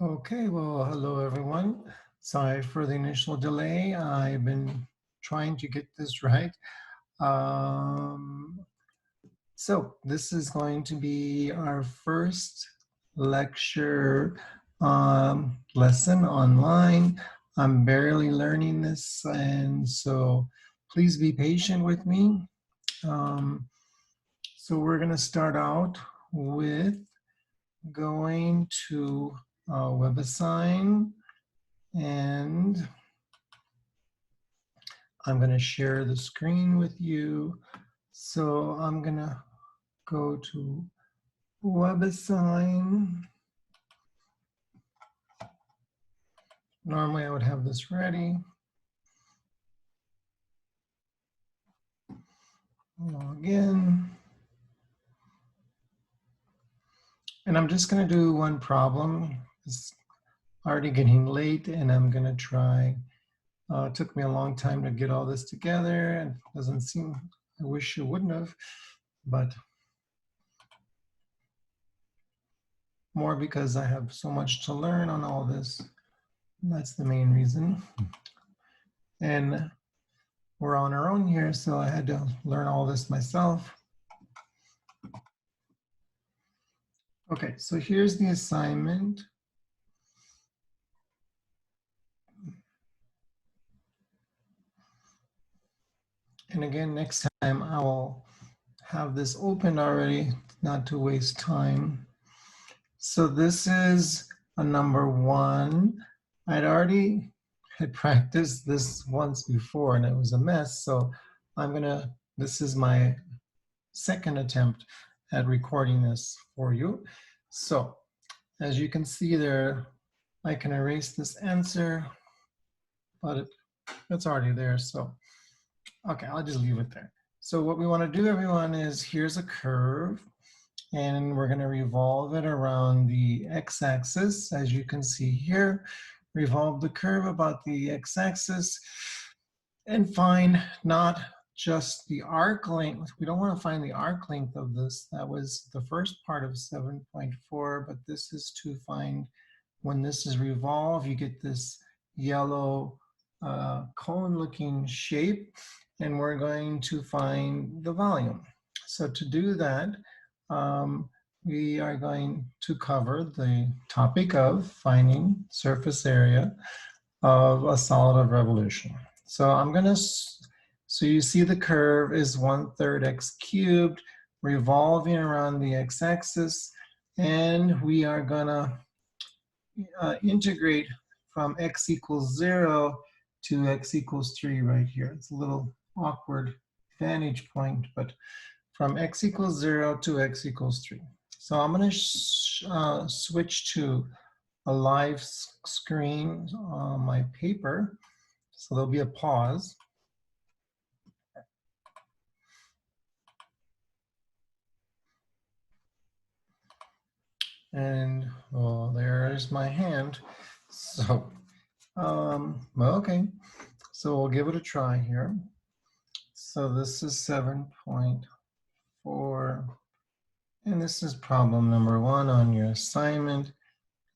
Okay, well, hello everyone. Sorry for the initial delay. I've been trying to get this right. Um, so this is going to be our first lecture lesson online. I'm barely learning this, and so please be patient with me. So we're going to start out with going to WebAssign, and I'm going to share the screen with you. So I'm going to go to WebAssign. Normally I would have this ready. Log in. And I'm just going to do one problem. It's already getting late, and I'm going to try. It took me a long time to get all this together, and it doesn't seem, I wish it wouldn't have, but more because I have so much to learn on all this. That's the main reason. And we're on our own here, so I had to learn all this myself. Okay, so here's the assignment. And again, next time I will have this opened already, not to waste time. So this is a number 1. I'd already had practiced this once before and it was a mess. So this is my second attempt at recording this for you. So as you can see there, I can erase this answer, but it's already there. So, okay, I'll just leave it there. So what we want to do, everyone, is here's a curve, and we're going to revolve it around the x-axis. As you can see here, revolve the curve about the x-axis and find not just the arc length. We don't want to find the arc length of this. That was the first part of 7.4, but this is to find when this is revolved, you get this yellow cone-looking shape, and we're going to find the volume. So to do that, we are going to cover the topic of finding surface area of a solid of revolution. So so you see the curve is 1/3 x cubed, revolving around the x-axis, and we are gonna integrate from x equals 0 to x equals 3 right here. It's a little awkward vantage point, but from x equals 0 to x equals 3. So I'm going to switch to a live screen on my paper. So there'll be a pause. And well, there's my hand. So, well, okay. So we'll give it a try here. So this is 7.4, and this is problem number 1 on your assignment.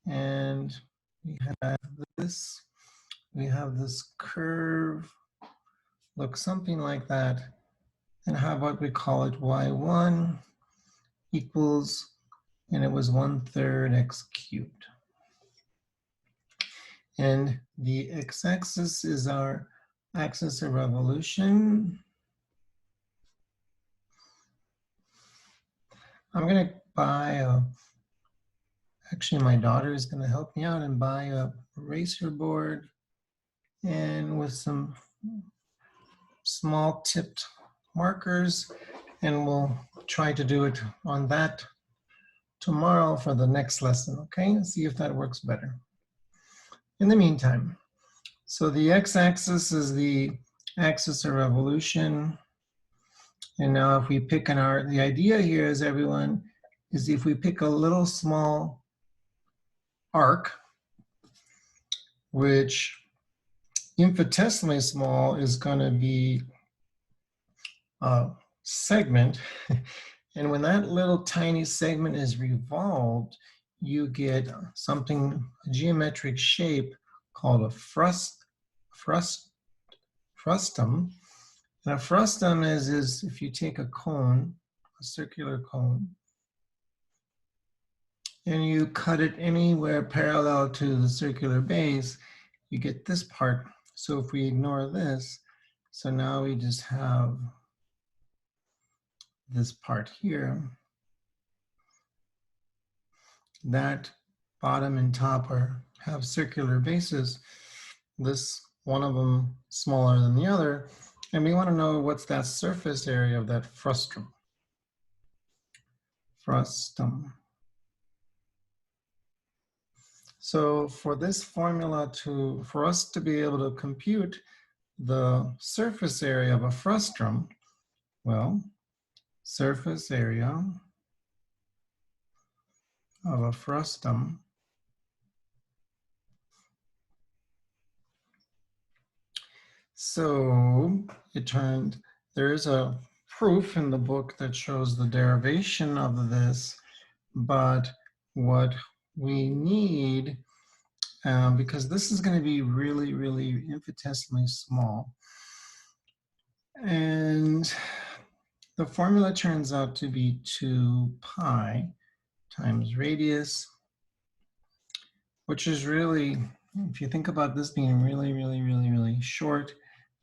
And we have this curve, looks something like that. And how about we call it y1 equals, and it was 1/3 x cubed. And the x-axis is our axis of revolution. I'm going to buy actually my daughter is going to help me out and buy a eraser board and with some small tipped markers, and we'll try to do it on that tomorrow for the next lesson, okay? See if that works better. In the meantime, so the x-axis is the axis of revolution. And now if we pick the idea here is everyone, is if we pick a little small arc, which infinitesimally small is going to be a segment. And when that little tiny segment is revolved, you get something, a geometric shape called a frustum. And a frustum is if you take a cone, a circular cone, and you cut it anywhere parallel to the circular base, you get this part. So if we ignore this, so now we just have this part here. That bottom and top have circular bases. This one of them smaller than the other, and we want to know what's that surface area of that frustum. So for this formula for us to be able to compute the surface area of a frustum, well, surface area of a frustum so there is a proof in the book that shows the derivation of this, but what we need, because this is going to be really, really infinitesimally small, and the formula turns out to be 2 pi times radius, which is really, if you think about this being really, really, really, really short,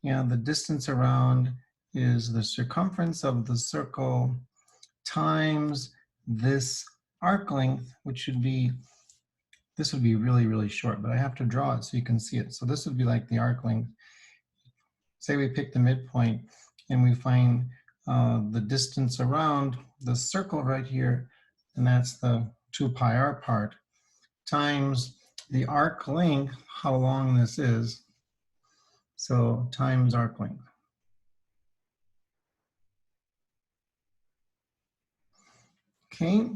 the distance around is the circumference of the circle times this arc length, which would be, this would be really, really short, but I have to draw it so you can see it. So this would be like the arc length. Say we pick the midpoint and we find the distance around the circle right here, and that's the 2 pi r part, times the arc length, how long this is, so times arc length. Okay,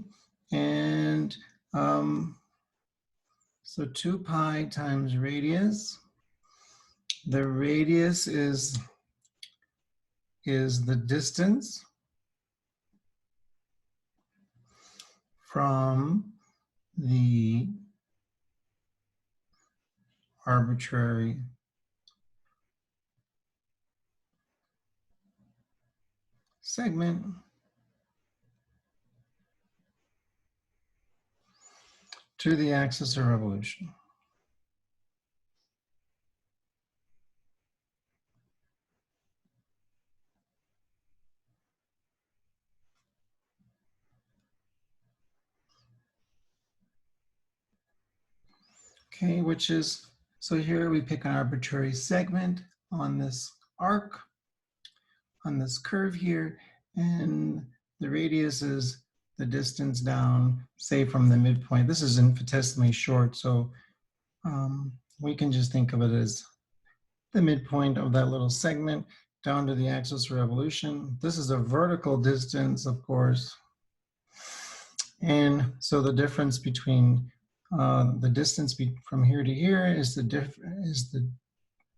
and so 2 pi times radius. The radius is the distance from the arbitrary segment to the axis of revolution. Okay, which is, so here we pick an arbitrary segment on this arc, on this curve here, and the radius is the distance down, say from the midpoint. This is infinitesimally short, so we can just think of it as the midpoint of that little segment down to the axis of revolution. This is a vertical distance, of course. And so the difference between the distance from here to here is the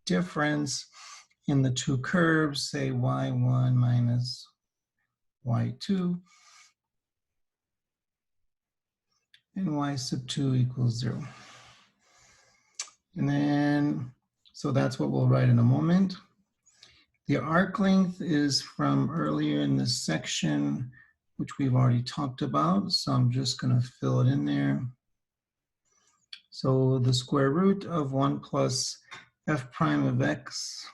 difference in the two curves, say y1 minus y2, and y sub 2 equals 0. And then, so that's what we'll write in a moment. The arc length is from earlier in this section, which we've already talked about, so I'm just going to fill it in there. So the square root of 1 plus f prime of x,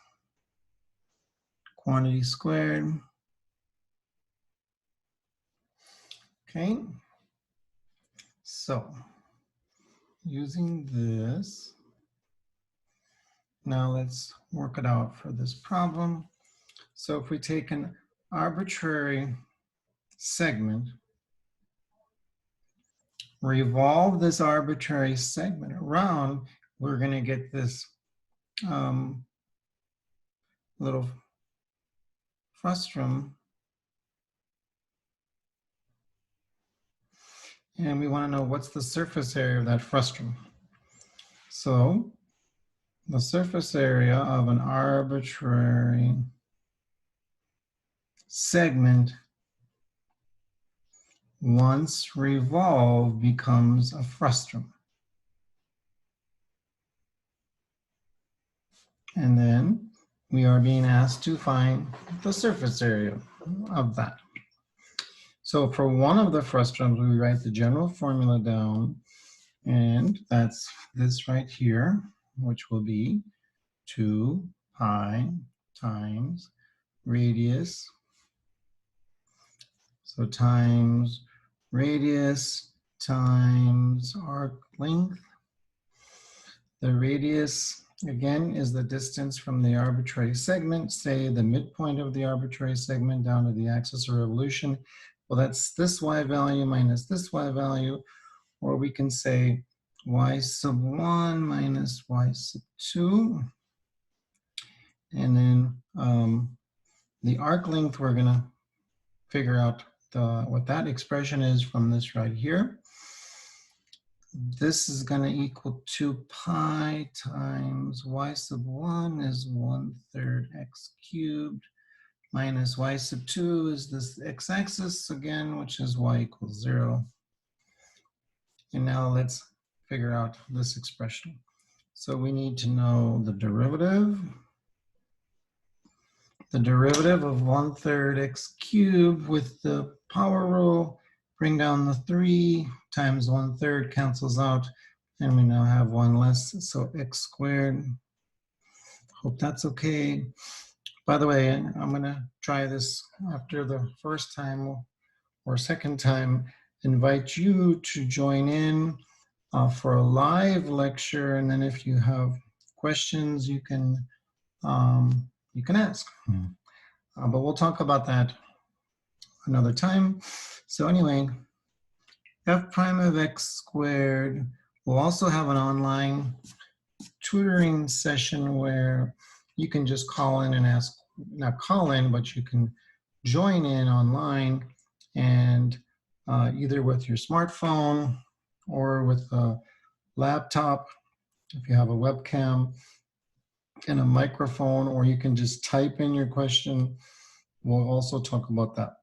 quantity squared. Okay, so using this, now let's work it out for this problem. So if we take an arbitrary segment, revolve this arbitrary segment around, we're going to get this little frustum, and we want to know what's the surface area of that frustum. So the surface area of an arbitrary segment once revolved becomes a frustum. And then we are being asked to find the surface area of that. So for one of the frustrums, we write the general formula down, and that's this right here, which will be 2 pi times radius. So times radius times arc length. The radius, again, is the distance from the arbitrary segment, say the midpoint of the arbitrary segment down to the axis of revolution. Well, that's this y value minus this y value, or we can say y sub 1 minus y sub 2. And then the arc length, we're going to figure out what that expression is from this right here. This is going to equal 2 pi times y sub 1 is 1/3 x cubed minus y sub 2 is this x-axis again, which is y equals 0. And now let's figure out this expression. So we need to know the derivative. The derivative of 1/3 x cubed with the power rule, bring down the 3 times 1/3 cancels out, and we now have 1 less, so x squared. Hope that's okay. By the way, I'm gonna try this after the first time or second time, invite you to join in for a live lecture, and then if you have questions, you can ask. But we'll talk about that another time. So anyway, f prime of x squared. We'll also have an online tutoring session where you can just call in and ask, not call in, but you can join in online, and either with your smartphone or with a laptop, if you have a webcam and a microphone, or you can just type in your question. We'll also talk about that.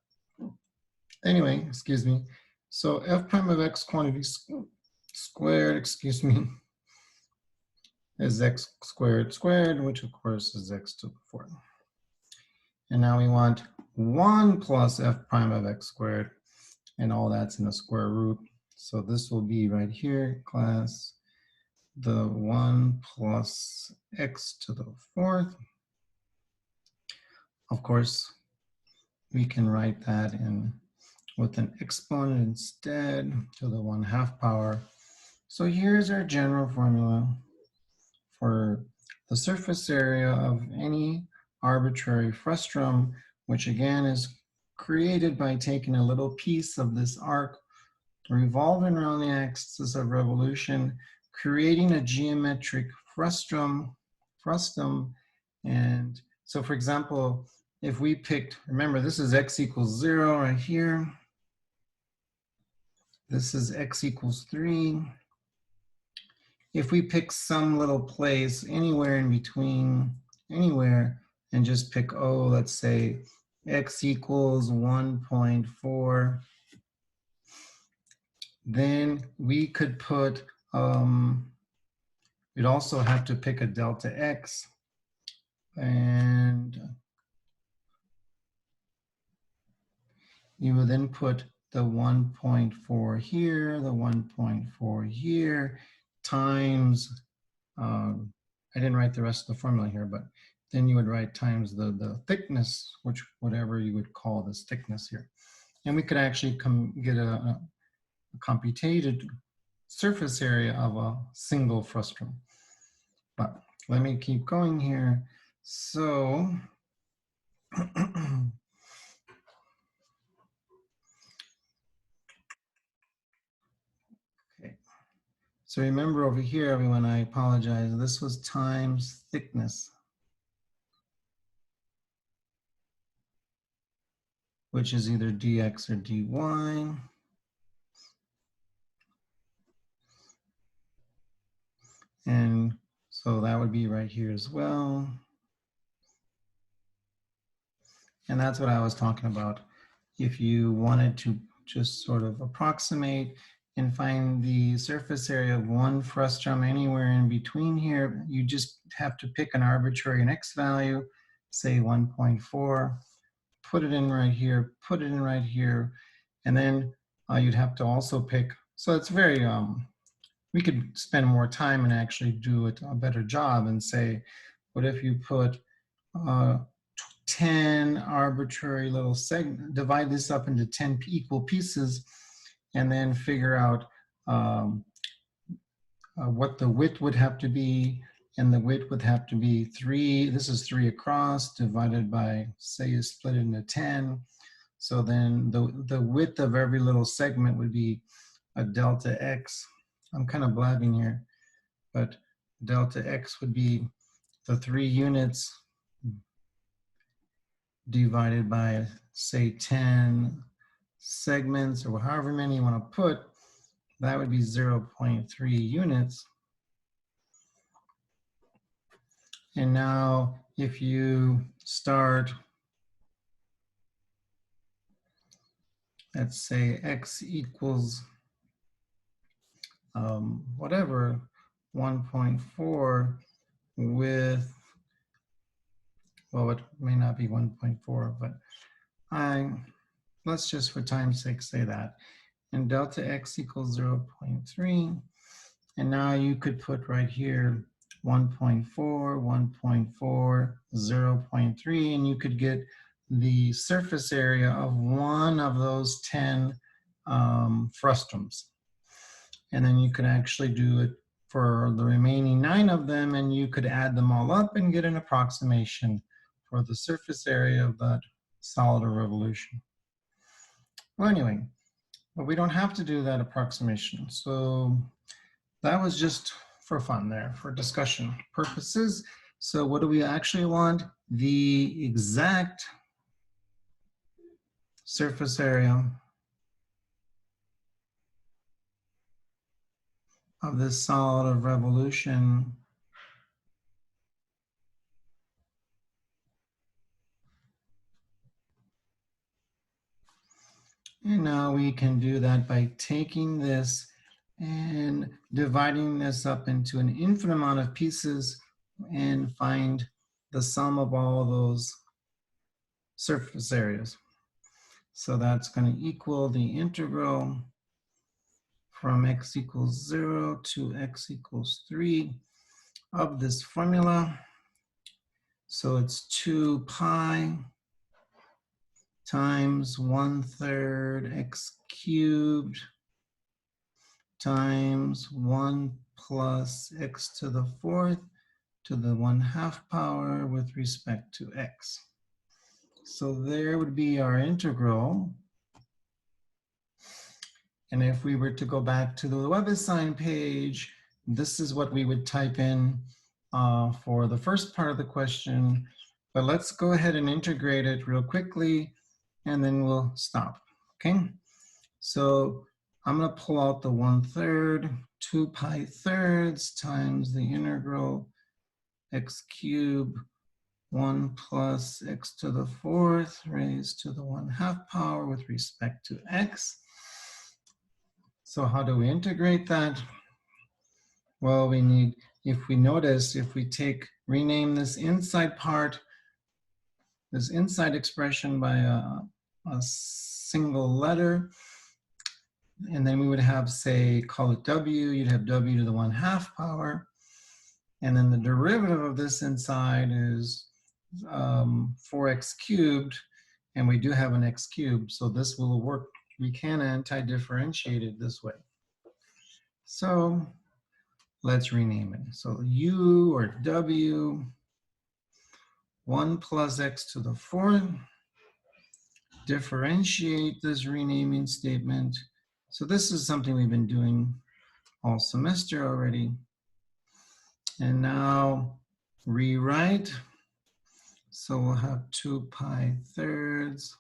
Anyway, excuse me. So f prime of x quantity squared, excuse me, is x squared squared, which of course is x to the 4th. And now we want 1 plus f prime of x squared, and all that's in the square root. So this will be right here, class, the 1 plus x to the 4th. Of course, we can write that in with an exponent instead to the 1/2 power. So here's our general formula for the surface area of any arbitrary frustrum, which again is created by taking a little piece of this arc, revolving around the axis of revolution, creating a geometric frustum. And so for example, if we picked, remember this is x equals 0 right here. This is x equals 3. If we pick some little place anywhere in between, anywhere, and just pick, oh, let's say x equals 1.4, then we could put, we'd also have to pick a delta x, and you would then put the 1.4 here, the 1.4 here, times, I didn't write the rest of the formula here, but then you would write times the thickness, which whatever you would call this thickness here. And we could actually get a computed surface area of a single frustrum. But let me keep going here. So, okay. So remember over here, everyone, I apologize. This was times thickness, which is either dx or dy. And so that would be right here as well. And that's what I was talking about. If you wanted to just sort of approximate and find the surface area of one frustum anywhere in between here. You just have to pick an arbitrary x value, say 1.4, put it in right here, put it in right here, and then you'd have to also pick, so it's very, we could spend more time and actually do it a better job and say, what if you put 10 arbitrary little segments, divide this up into 10 equal pieces, and then figure out what the width would have to be, and the width would have to be 3, this is 3 across, divided by, say you split it into 10, so then the width of every little segment would be a delta x. I'm kind of blabbing here, but delta x would be the 3 units divided by, say, 10 segments, or however many you want to put. That would be 0.3 units. And now if you start, let's say x equals whatever, 1.4 with, well, it may not be 1.4, but let's just for time's sake say that. And delta x equals 0.3. And now you could put right here 1.4, 1.4, 0.3, and you could get the surface area of one of those 10 frustums. And then you could actually do it for the remaining 9 of them, and you could add them all up and get an approximation for the surface area of that solid of revolution. Well, anyway, but we don't have to do that approximation. So that was just for fun there, for discussion purposes. So what do we actually want? The exact surface area of this solid of revolution . And now we can do that by taking this and dividing this up into an infinite amount of pieces and find the sum of all those surface areas. So that's going to equal the integral from x equals 0 to x equals 3 of this formula. So it's 2 pi times 1/3 x cubed times 1 plus x to the 4th to the 1/2 power with respect to x. So there would be our integral. And if we were to go back to the WebAssign page, this is what we would type in for the first part of the question. But let's go ahead and integrate it real quickly, and then we'll stop, okay? So I'm gonna pull out the 1/3, 2 pi thirds times the integral x cubed 1 plus x to the 4th raised to the 1/2 power with respect to x. So how do we integrate that? Well, we need, if we notice, if we rename this inside part, this inside expression by a single letter, and then we would have, say, call it w, you'd have w to the 1/2 power, and then the derivative of this inside is 4x cubed, and we do have an x cubed, so this will work. We can anti-differentiate it this way. So let's rename it. So u or w, 1 plus x to the 4th, differentiate this renaming statement. So this is something we've been doing all semester already. And now rewrite. So we'll have 2 pi thirds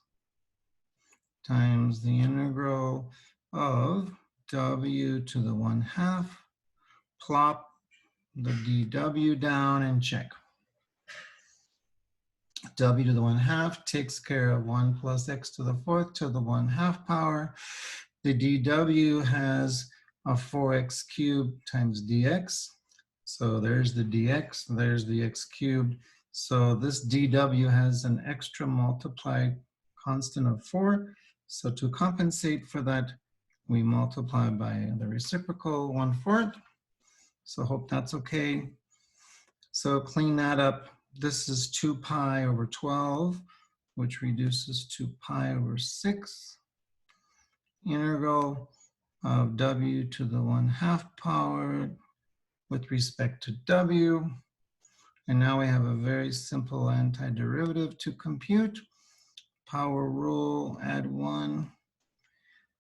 times the integral of w to the 1/2. Plop the dw down and check. W to the 1/2 takes care of 1 plus x to the 4th to the 1/2 power. The dw has a 4x cubed times dx. So there's the dx, there's the x cubed. So this dw has an extra multiplied constant of 4. So to compensate for that, we multiply by the reciprocal 1/4. So hope that's okay. So clean that up. This is 2 pi over 12, which reduces to pi over 6. Integral of w to the 1/2 power with respect to w. And now we have a very simple antiderivative to compute. Power rule, add 1.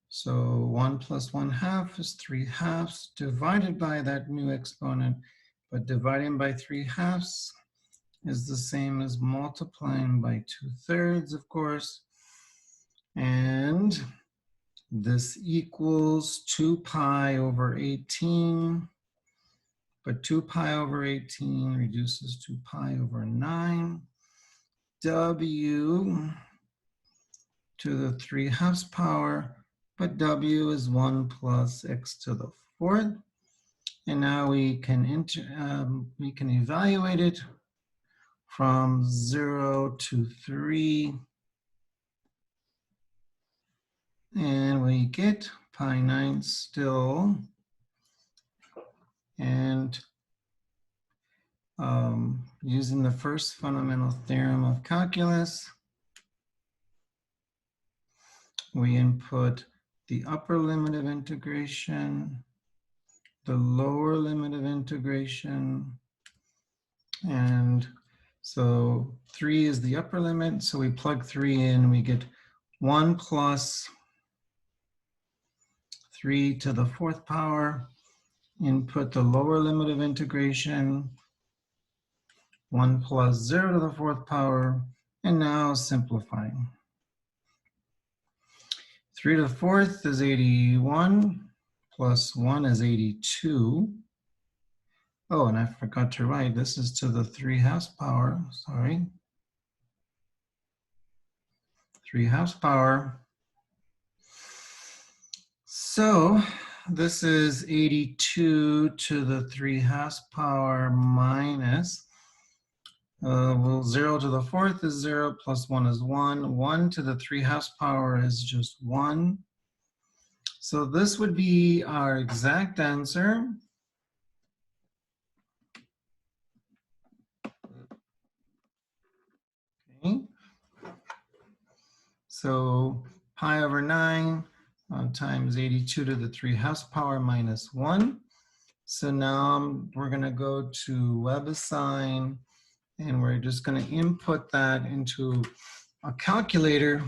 So 1 plus 1/2 is 3/2 divided by that new exponent, but dividing by 3/2 is the same as multiplying by 2/3, of course. And this equals 2 pi over 18, but 2 pi over 18 reduces to pi over 9. W to the 3/2 power, but w is 1 plus x to the 4th. And now we can evaluate it from 0 to 3. And we get pi 9 still. And using the first fundamental theorem of calculus, we input the upper limit of integration, the lower limit of integration, and so 3 is the upper limit, so we plug 3 in, we get 1 plus 3 to the 4th power, input the lower limit of integration, 1 plus 0 to the 4th power, and now simplifying. 3 to the 4th is 81, plus 1 is 82. Oh, and I forgot to write, this is to the 3/2 power, sorry. 3/2 power. So this is 82 to the 3/2 power minus, well, 0 to the 4th is 0, plus 1 is 1. 1 to the 3/2 power is just 1. So this would be our exact answer. Okay. So pi over 9 times 82 to the 3/2 power minus 1. So now we're going to go to WebAssign, and we're just going to input that into a calculator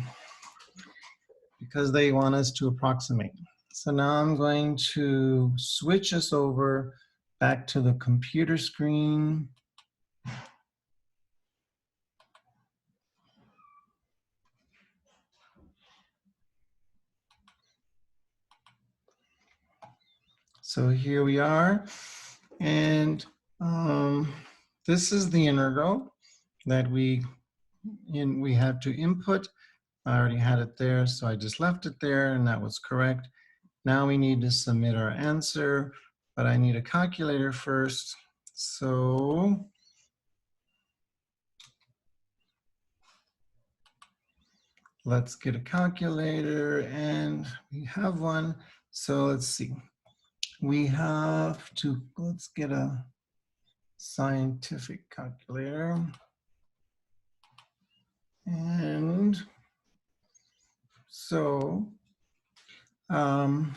because they want us to approximate. So now I'm going to switch us over back to the computer screen. So here we are, and this is the integral that we have to input. I already had it there, so I just left it there, and that was correct. Now we need to submit our answer, but I need a calculator first. So let's get a calculator, and we have one. So let's see. We have to, let's get a scientific calculator. And so now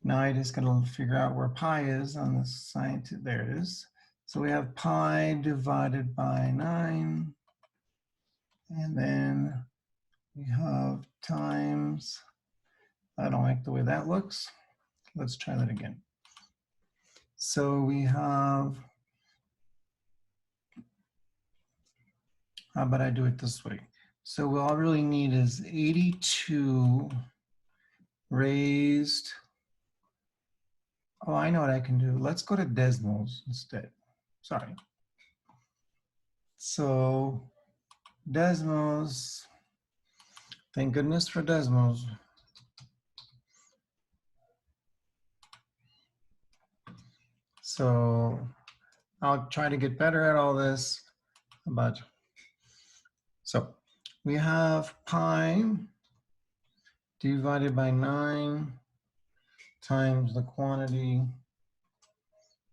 I just gotta figure out where pi is on the scientific, there it is. So we have pi divided by 9. And then we have times, I don't like the way that looks. Let's try that again. So we have, how about I do it this way? So we all really need is 82 raised, oh, I know what I can do. Let's go to decimals instead. Sorry. So Desmos. Thank goodness for Desmos. So I'll try to get better at all this, but so we have pi divided by 9 times the quantity,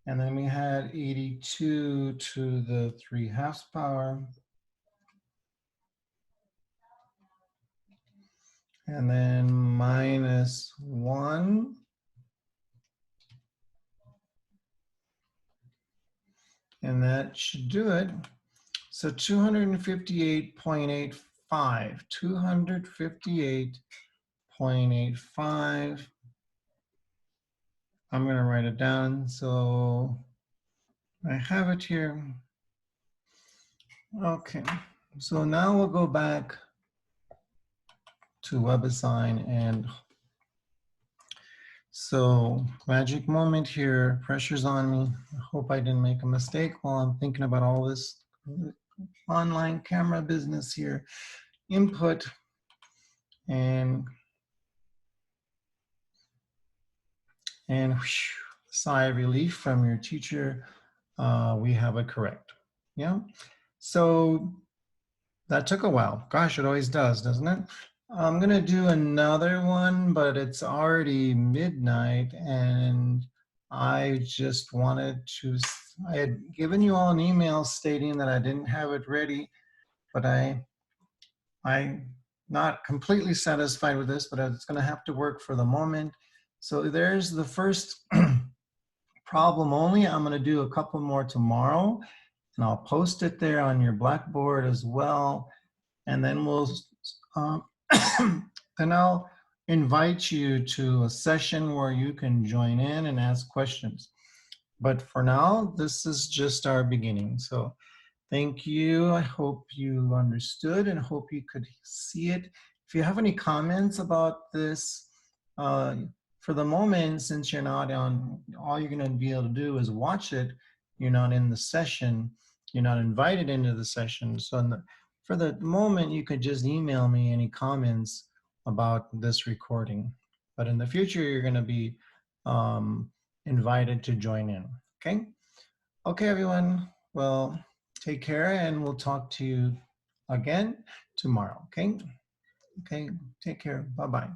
and then we had 82 to the 3/2 power, and then minus 1, and that should do it. So 258.85, 258.85. I'm going to write it down so I have it here. Okay, so now we'll go back to WebAssign, and so magic moment here, pressure's on me. I hope I didn't make a mistake while I'm thinking about all this online camera business here. Input, and whew, sigh of relief from your teacher. We have it correct. Yeah. So that took a while. Gosh, it always does, doesn't it? I'm gonna do another one, but it's already midnight, and I just wanted to, I had given you all an email stating that I didn't have it ready, but I'm not completely satisfied with this, but it's gonna have to work for the moment. So there's the first problem only. I'm gonna do a couple more tomorrow, and I'll post it there on your Blackboard as well. And then we'll, then I'll invite you to a session where you can join in and ask questions. But for now, this is just our beginning. So thank you. I hope you understood and hope you could see it. If you have any comments about this, for the moment, since you're not on, all you're gonna be able to do is watch it. You're not in the session. You're not invited into the session. So for the moment, you could just email me any comments about this recording. But in the future, you're gonna be invited to join in, okay? Okay, everyone, well, take care, and we'll talk to you again tomorrow, okay? Okay, take care, bye-bye.